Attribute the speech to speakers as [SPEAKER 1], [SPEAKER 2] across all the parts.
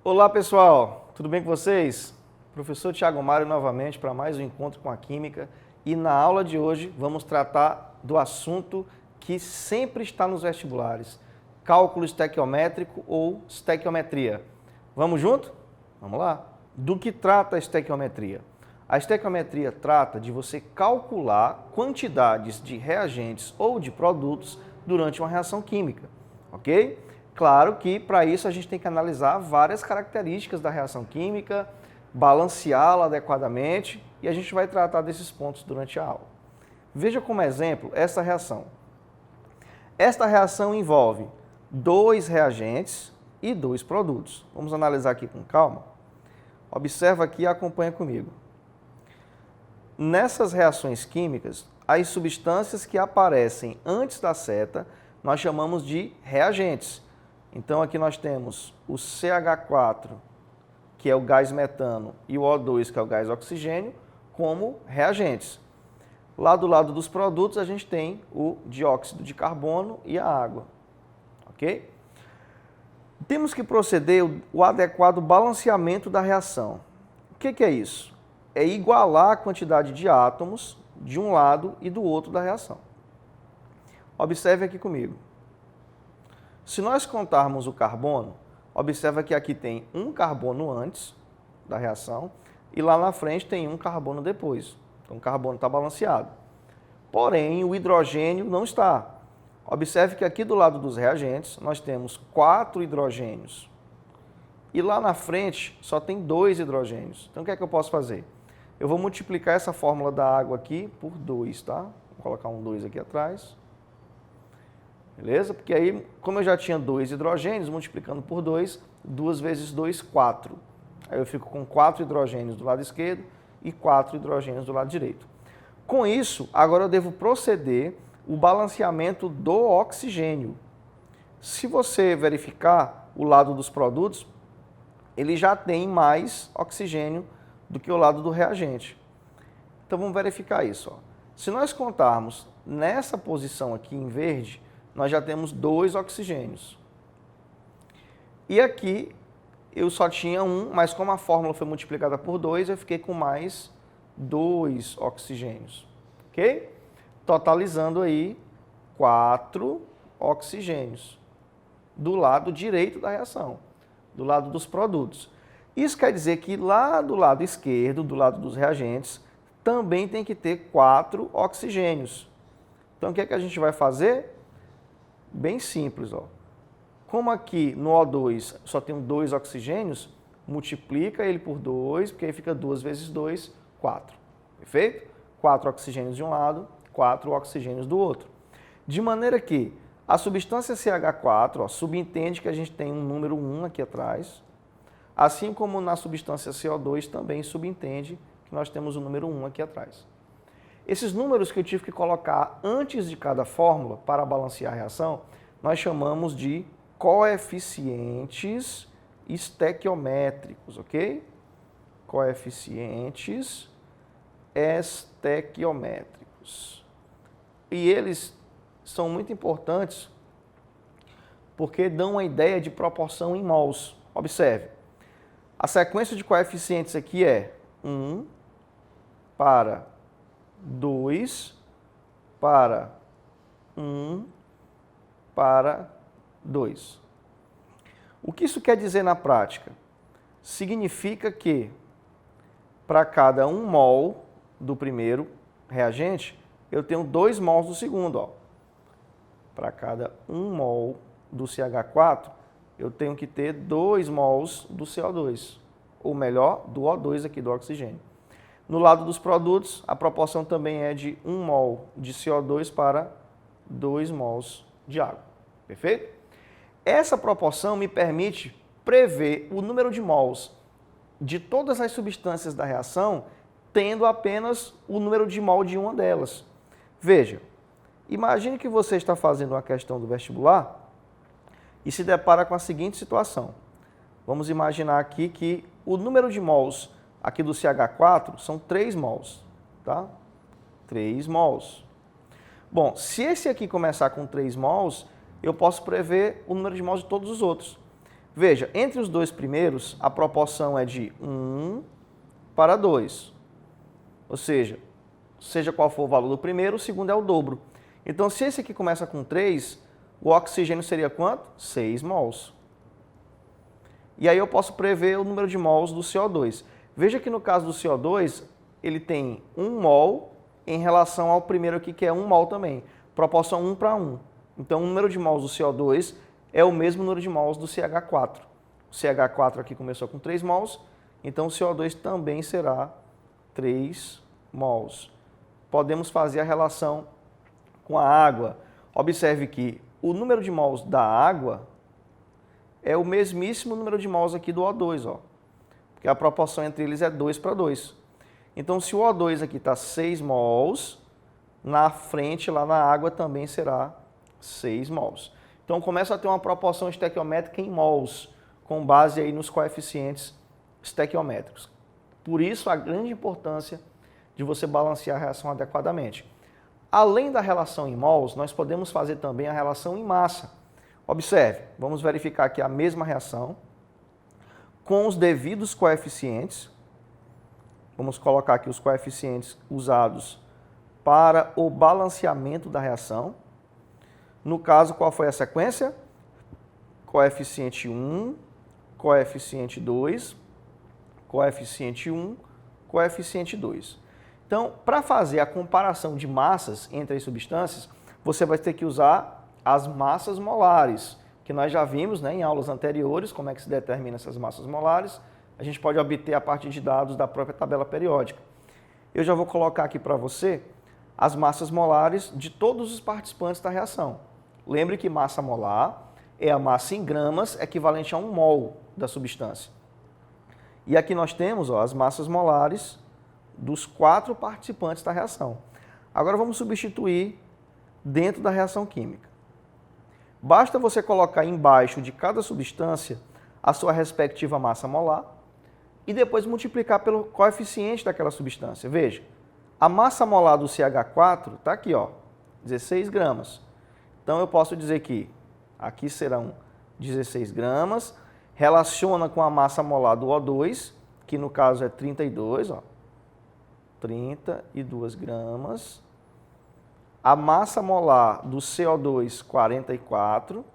[SPEAKER 1] Olá pessoal, tudo bem com vocês? Professor Thiago Mário novamente para mais um encontro com a Química e na aula de hoje vamos tratar do assunto que sempre está nos vestibulares, cálculo estequiométrico ou estequiometria. Vamos junto? Vamos lá. Do que trata a estequiometria? A estequiometria trata de você calcular quantidades de reagentes ou de produtos durante uma reação química, ok? Claro que para isso a gente tem que analisar várias características da reação química, balanceá-la adequadamente e a gente vai tratar desses pontos durante a aula. Veja como exemplo essa reação. Esta reação envolve 2 reagentes e 2 produtos. Vamos analisar aqui com calma. Observa aqui e acompanha comigo. Nessas reações químicas, as substâncias que aparecem antes da seta nós chamamos de reagentes. Então aqui nós temos o CH4, que é o gás metano, e o O2, que é o gás oxigênio, como reagentes. Lá do lado dos produtos a gente tem o dióxido de carbono e a água, ok? Temos que proceder o adequado balanceamento da reação. O que é isso? É igualar a quantidade de átomos de um lado e do outro da reação. Observe aqui comigo. Se nós contarmos o carbono, observa que aqui tem um carbono antes da reação e lá na frente tem um carbono depois. Então o carbono está balanceado. Porém, o hidrogênio não está. Observe que aqui do lado dos reagentes nós temos 4 hidrogênios e lá na frente só tem 2 hidrogênios. Então o que é que eu posso fazer? Eu vou multiplicar essa fórmula da água aqui por 2, tá? Vou colocar um 2 aqui atrás. Beleza? Porque aí, como eu já tinha 2 hidrogênios, multiplicando por 2, 2 vezes 2, 4. Aí eu fico com 4 hidrogênios do lado esquerdo e 4 hidrogênios do lado direito. Com isso, agora eu devo proceder o balanceamento do oxigênio. Se você verificar o lado dos produtos, ele já tem mais oxigênio do que o lado do reagente. Então vamos verificar isso. Ó. Se nós contarmos nessa posição aqui em verde, nós já temos 2 oxigênios. E aqui eu só tinha 1, mas como a fórmula foi multiplicada por 2, eu fiquei com mais 2 oxigênios. Ok? Totalizando aí 4 oxigênios do lado direito da reação, do lado dos produtos. Isso quer dizer que lá do lado esquerdo, do lado dos reagentes, também tem que ter 4 oxigênios. Então o que é que a gente vai fazer? Bem simples, ó. Como aqui no O2 só tem 2 oxigênios, multiplica ele por 2, porque aí fica 2 vezes 2, 4. Perfeito? 4 oxigênios de um lado, 4 oxigênios do outro. De maneira que a substância CH4 ó, subentende que a gente tem um número 1 aqui atrás, assim como na substância CO2 também subentende que nós temos o número 1 aqui atrás. Esses números que eu tive que colocar antes de cada fórmula para balancear a reação, nós chamamos de coeficientes estequiométricos, ok? Coeficientes estequiométricos. E eles são muito importantes porque dão uma ideia de proporção em mols. Observe, a sequência de coeficientes aqui é 1 para 2 para 1 para 2. O que isso quer dizer na prática? Significa que para cada 1 mol do primeiro reagente, eu tenho 2 mols do segundo. Para cada 1 mol do CH4, eu tenho que ter 2 mols do CO2, ou melhor, do O2 aqui, do oxigênio. No lado dos produtos, a proporção também é de 1 mol de CO2 para 2 mols de água. Perfeito? Essa proporção me permite prever o número de mols de todas as substâncias da reação, tendo apenas o número de mol de uma delas. Veja, imagine que você está fazendo uma questão do vestibular e se depara com a seguinte situação. Vamos imaginar aqui que o número de mols aqui do CH4 são 3 mols, tá? 3 mols. Bom, se esse aqui começar com 3 mols, eu posso prever o número de mols de todos os outros. Veja, entre os dois primeiros, a proporção é de 1 para 2. Ou seja qual for o valor do primeiro, o segundo é o dobro. Então, se esse aqui começa com 3, o oxigênio seria quanto? 6 mols. E aí eu posso prever o número de mols do CO2. Veja que no caso do CO2, ele tem 1 mol em relação ao primeiro aqui, que é 1 mol também. Proporção 1 para 1. Então, o número de mols do CO2 é o mesmo número de mols do CH4. O CH4 aqui começou com 3 mols, então o CO2 também será 3 mols. Podemos fazer a relação com a água. Observe que o número de mols da água é o mesmíssimo número de mols aqui do O2, ó, porque a proporção entre eles é 2 para 2. Então, se o O2 aqui está 6 mols, na frente, lá na água, também será 6 mols. Então, começa a ter uma proporção estequiométrica em mols, com base aí nos coeficientes estequiométricos. Por isso, a grande importância de você balancear a reação adequadamente. Além da relação em mols, nós podemos fazer também a relação em massa. Observe, vamos verificar aqui a mesma reação, com os devidos coeficientes. Vamos colocar aqui os coeficientes usados para o balanceamento da reação. No caso, qual foi a sequência? Coeficiente 1, coeficiente 2, coeficiente 1, coeficiente 2. Então, para fazer a comparação de massas entre as substâncias, você vai ter que usar as massas molares, que nós já vimos, né, em aulas anteriores, como é que se determina essas massas molares. A gente pode obter a partir de dados da própria tabela periódica. Eu já vou colocar aqui para você as massas molares de todos os participantes da reação. Lembre que massa molar é a massa em gramas equivalente a 1 mol da substância. E aqui nós temos, ó, as massas molares dos 4 participantes da reação. Agora vamos substituir dentro da reação química. Basta você colocar embaixo de cada substância a sua respectiva massa molar e depois multiplicar pelo coeficiente daquela substância. Veja, a massa molar do CH4 está aqui, ó, 16 gramas. Então eu posso dizer que aqui serão 16 gramas, relaciona com a massa molar do O2, que no caso é 32, ó, 32 gramas. A massa molar do CO2, 44,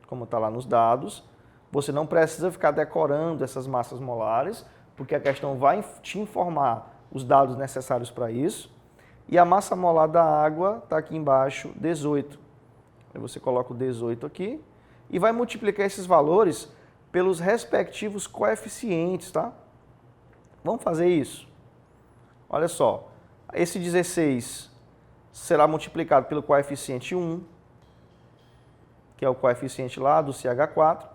[SPEAKER 1] como está lá nos dados. Você não precisa ficar decorando essas massas molares, porque a questão vai te informar os dados necessários para isso. E a massa molar da água está aqui embaixo, 18. Aí você coloca o 18 aqui e vai multiplicar esses valores pelos respectivos coeficientes, tá? Vamos fazer isso? Olha só, esse 16 será multiplicado pelo coeficiente 1, que é o coeficiente lá do CH4.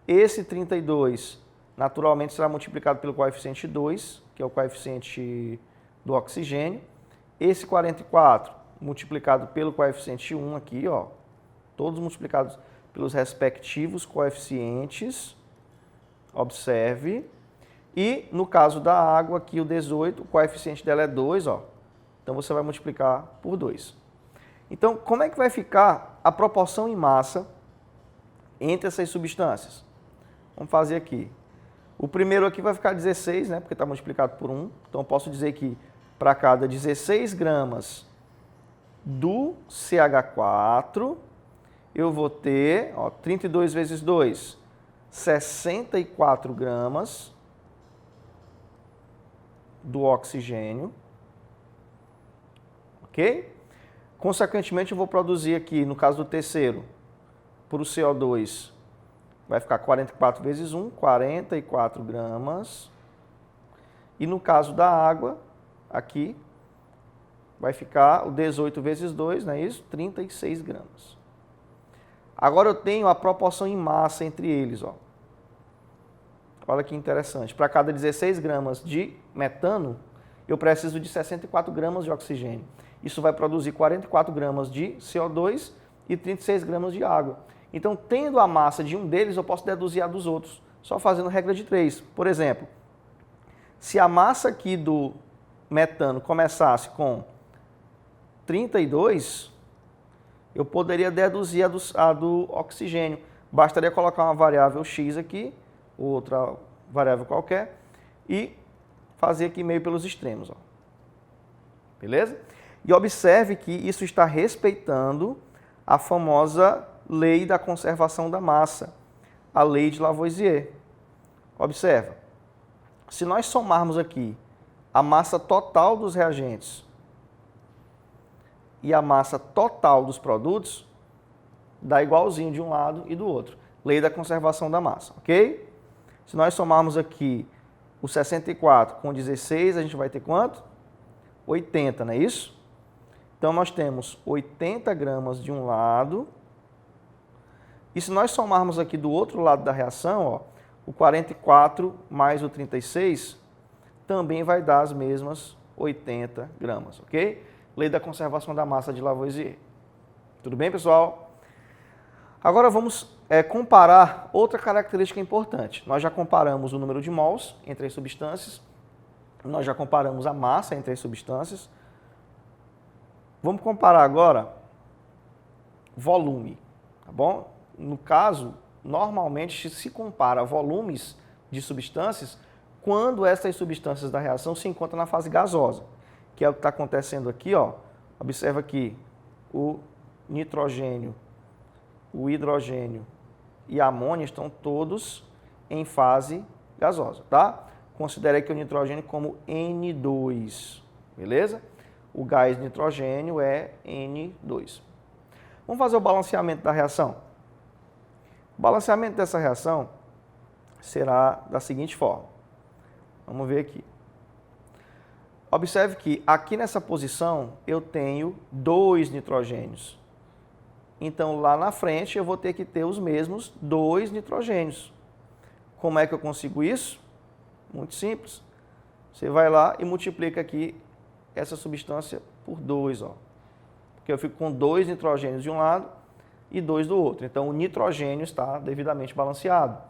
[SPEAKER 1] Esse 32, naturalmente, será multiplicado pelo coeficiente 2, que é o coeficiente do oxigênio. Esse 44, multiplicado pelo coeficiente 1 aqui, ó, todos multiplicados pelos respectivos coeficientes. Observe. E no caso da água, aqui o 18, o coeficiente dela é 2, ó. Então você vai multiplicar por 2. Então, como é que vai ficar a proporção em massa entre essas substâncias? Vamos fazer aqui. O primeiro aqui vai ficar 16, né, porque está multiplicado por 1. Então eu posso dizer que para cada 16 gramas do CH4, eu vou ter, ó, 32 vezes 2, 64 gramas do oxigênio, ok? Consequentemente, eu vou produzir aqui, no caso do terceiro, para o CO2, vai ficar 44 vezes 1, 44 gramas. E no caso da água, aqui, vai ficar o 18 vezes 2, não é isso? 36 gramas. Agora eu tenho a proporção em massa entre eles, ó. Olha que interessante. Para cada 16 gramas de metano, eu preciso de 64 gramas de oxigênio. Isso vai produzir 44 gramas de CO2 e 36 gramas de água. Então, tendo a massa de um deles, eu posso deduzir a dos outros, só fazendo regra de 3. Por exemplo, se a massa aqui do metano começasse com 32, eu poderia deduzir a do oxigênio. Bastaria colocar uma variável x aqui, outra variável qualquer, e fazer aqui meio pelos extremos. Ó. Beleza? E observe que isso está respeitando a famosa lei da conservação da massa, a lei de Lavoisier. Observa, se nós somarmos aqui a massa total dos reagentes e a massa total dos produtos, dá igualzinho de um lado e do outro. Lei da conservação da massa, ok? Se nós somarmos aqui o 64 com 16, a gente vai ter quanto? 80, não é isso? Então, nós temos 80 gramas de um lado. E se nós somarmos aqui do outro lado da reação, ó, o 44 mais o 36, também vai dar as mesmas 80 gramas, ok? Lei da conservação da massa de Lavoisier. Tudo bem, pessoal? Agora vamos comparar outra característica importante. Nós já comparamos o número de mols entre as substâncias, nós já comparamos a massa entre as substâncias. Vamos comparar agora volume, tá bom? No caso, normalmente se compara volumes de substâncias quando essas substâncias da reação se encontram na fase gasosa, que é o que está acontecendo aqui, ó. Observa aqui o nitrogênio, o hidrogênio e a amônia estão todos em fase gasosa, tá? Considere aqui o nitrogênio como N2, beleza? O gás nitrogênio é N2. Vamos fazer o balanceamento da reação. O balanceamento dessa reação será da seguinte forma. Vamos ver aqui. Observe que aqui nessa posição eu tenho 2 nitrogênios. Então, lá na frente, eu vou ter que ter os mesmos 2 nitrogênios. Como é que eu consigo isso? Muito simples. Você vai lá e multiplica aqui essa substância por 2, ó. Porque eu fico com 2 nitrogênios de um lado e 2 do outro. Então, o nitrogênio está devidamente balanceado.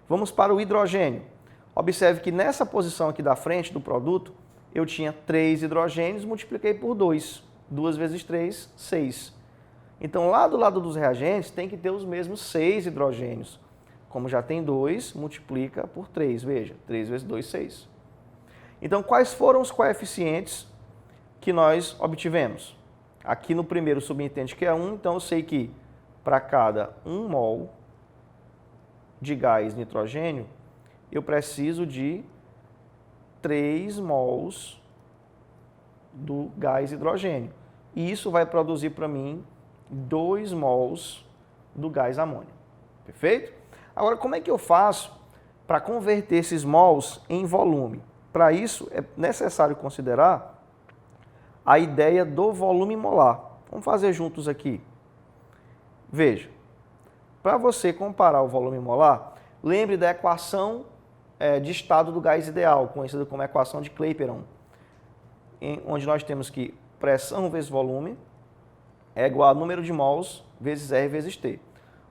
[SPEAKER 1] Vamos para o hidrogênio. Observe que nessa posição aqui da frente do produto, eu tinha 3 hidrogênios, multipliquei por 2. 2 vezes 3, 6. Então, lá do lado dos reagentes, tem que ter os mesmos 6 hidrogênios. Como já tem 2, multiplica por 3. Veja, 3 vezes 2, 6. Então, quais foram os coeficientes que nós obtivemos? Aqui no primeiro subentende que é 1, então eu sei que para cada 1 mol de gás nitrogênio, eu preciso de 3 mols do gás hidrogênio. E isso vai produzir para mim 2 mols do gás amônio. Perfeito? Agora, como é que eu faço para converter esses mols em volume? Para isso, é necessário considerar a ideia do volume molar. Vamos fazer juntos aqui. Veja, para você comparar o volume molar, lembre da equação de estado do gás ideal, conhecida como equação de Clapeyron, onde nós temos que pressão vezes volume é igual a número de mols vezes R vezes T.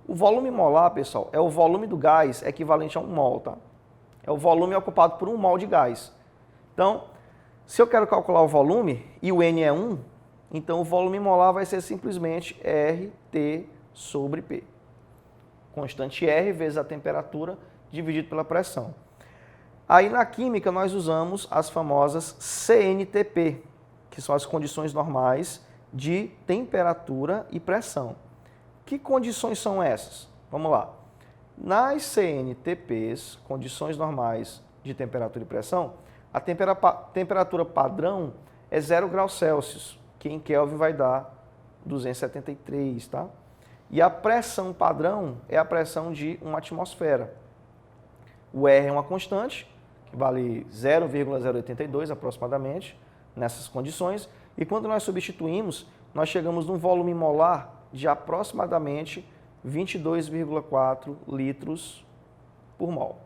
[SPEAKER 1] O volume molar, pessoal, é o volume do gás equivalente a 1 mol, tá? É o volume ocupado por 1 mol de gás. Então, se eu quero calcular o volume e o N é 1, então o volume molar vai ser simplesmente RT sobre P. Constante R vezes a temperatura dividido pela pressão. Aí na química nós usamos as famosas CNTP, que são as condições normais de temperatura e pressão. Que condições são essas? Vamos lá. Nas CNTPs, condições normais de temperatura e pressão, a temperatura padrão é 0 graus Celsius, que em Kelvin vai dar 273, tá? E a pressão padrão é a pressão de uma atmosfera. O R é uma constante, que vale 0,082 aproximadamente, nessas condições. E quando nós substituímos, nós chegamos num volume molar de aproximadamente 22,4 litros por mol.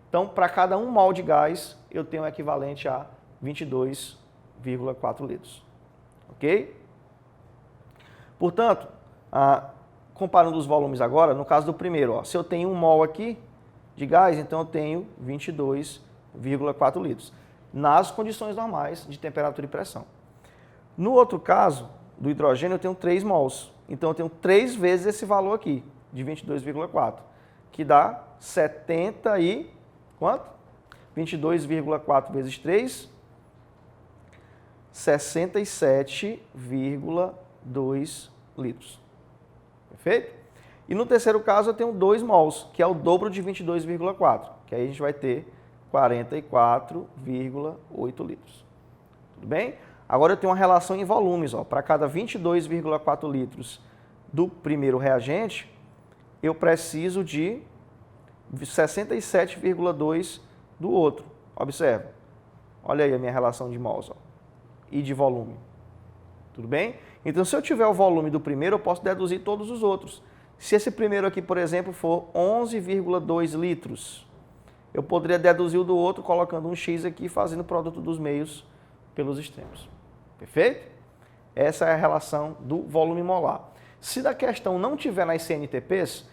[SPEAKER 1] Então, para cada 1 mol de gás, eu tenho o equivalente a 22,4 litros. Ok? Portanto, comparando os volumes agora, no caso do primeiro, ó, se eu tenho 1 mol aqui de gás, então eu tenho 22,4 litros, nas condições normais de temperatura e pressão. No outro caso, do hidrogênio, eu tenho 3 mols. Então, eu tenho 3 vezes esse valor aqui, de 22,4, que dá 70 e quanto? 22,4 vezes 3, 67,2 litros. Perfeito? E no terceiro caso eu tenho 2 mols, que é o dobro de 22,4, que aí a gente vai ter 44,8 litros. Tudo bem? Agora eu tenho uma relação em volumes. Para cada 22,4 litros do primeiro reagente, eu preciso de 67,2 do outro. Observa. Olha aí a minha relação de mols e de volume. Tudo bem? Então, se eu tiver o volume do primeiro, eu posso deduzir todos os outros. Se esse primeiro aqui, por exemplo, for 11,2 litros, eu poderia deduzir o do outro colocando um X aqui, fazendo o produto dos meios pelos extremos. Perfeito? Essa é a relação do volume molar. Se da questão não tiver nas CNTPs,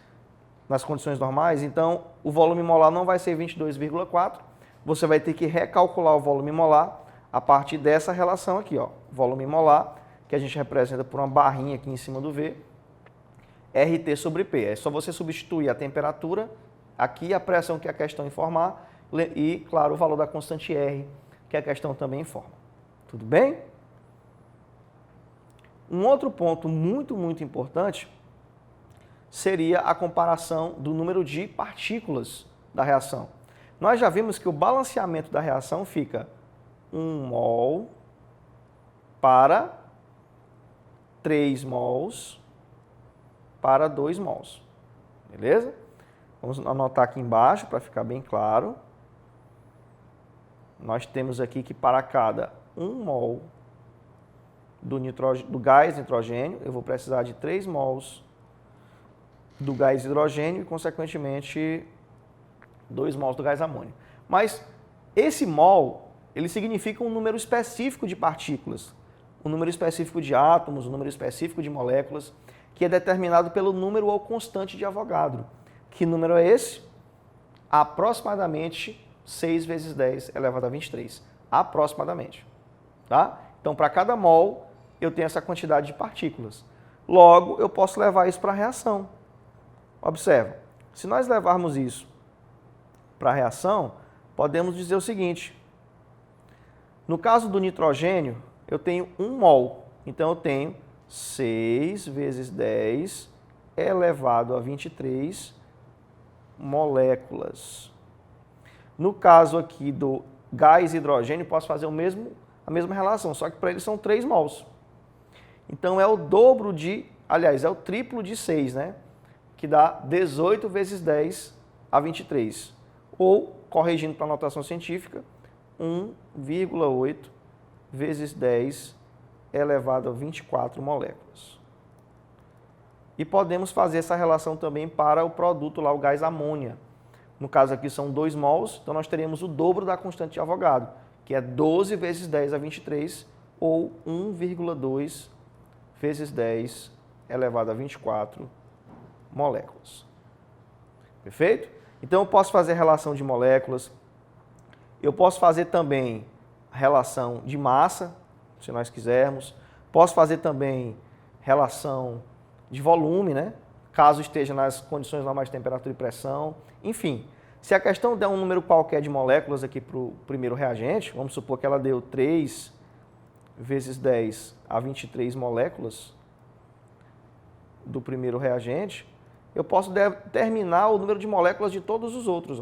[SPEAKER 1] nas condições normais, então o volume molar não vai ser 22,4, você vai ter que recalcular o volume molar a partir dessa relação aqui, volume molar, que a gente representa por uma barrinha aqui em cima do V, RT sobre P. É só você substituir a temperatura, aqui a pressão que a questão informar e, claro, o valor da constante R, que a questão também informa. Tudo bem? Um outro ponto muito importante seria a comparação do número de partículas da reação. Nós já vimos que o balanceamento da reação fica 1 mol para 3 mols para 2 mols. Beleza? Vamos anotar aqui embaixo para ficar bem claro. Nós temos aqui que para cada 1 mol do gás nitrogênio, eu vou precisar de 3 mols do gás hidrogênio e, consequentemente, 2 mols do gás amônio. Mas esse mol, ele significa um número específico de partículas, um número específico de átomos, um número específico de moléculas, que é determinado pelo número ou constante de Avogadro. Que número é esse? Aproximadamente 6 vezes 10 elevado a 23. Aproximadamente. Tá? Então, para cada mol, eu tenho essa quantidade de partículas. Logo, eu posso levar isso para a reação. Observa, se nós levarmos isso para a reação, podemos dizer o seguinte. No caso do nitrogênio, eu tenho 1 mol. Então, eu tenho 6 vezes 10 elevado a 23 moléculas. No caso aqui do gás hidrogênio, posso fazer a mesma relação, só que para ele são 3 mols. Então é o dobro é o triplo de 6, né? Que dá 18 vezes 10 a 23. Ou, corrigindo para a notação científica, 1,8 vezes 10 elevado a 24 moléculas. E podemos fazer essa relação também para o produto lá, o gás amônia. No caso aqui são 2 mols, então nós teríamos o dobro da constante de Avogadro, que é 12 vezes 10 a 23, ou 1,2 vezes 10 elevado a 24 moléculas. Perfeito? Então eu posso fazer relação de moléculas, eu posso fazer também relação de massa, se nós quisermos, posso fazer também relação de volume, né? Caso esteja nas condições normais de temperatura e pressão, enfim. Se a questão der um número qualquer de moléculas aqui para o primeiro reagente, vamos supor que ela deu 3 vezes 10 a 23 moléculas do primeiro reagente, eu posso determinar o número de moléculas de todos os outros,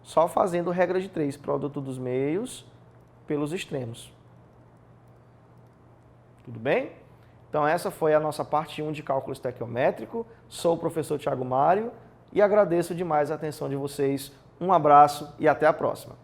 [SPEAKER 1] só fazendo regra de 3, produto dos meios pelos extremos. Tudo bem? Então essa foi a nossa parte 1 de cálculo estequiométrico. Sou o professor Thiago Mário e agradeço demais a atenção de vocês. Um abraço e até a próxima.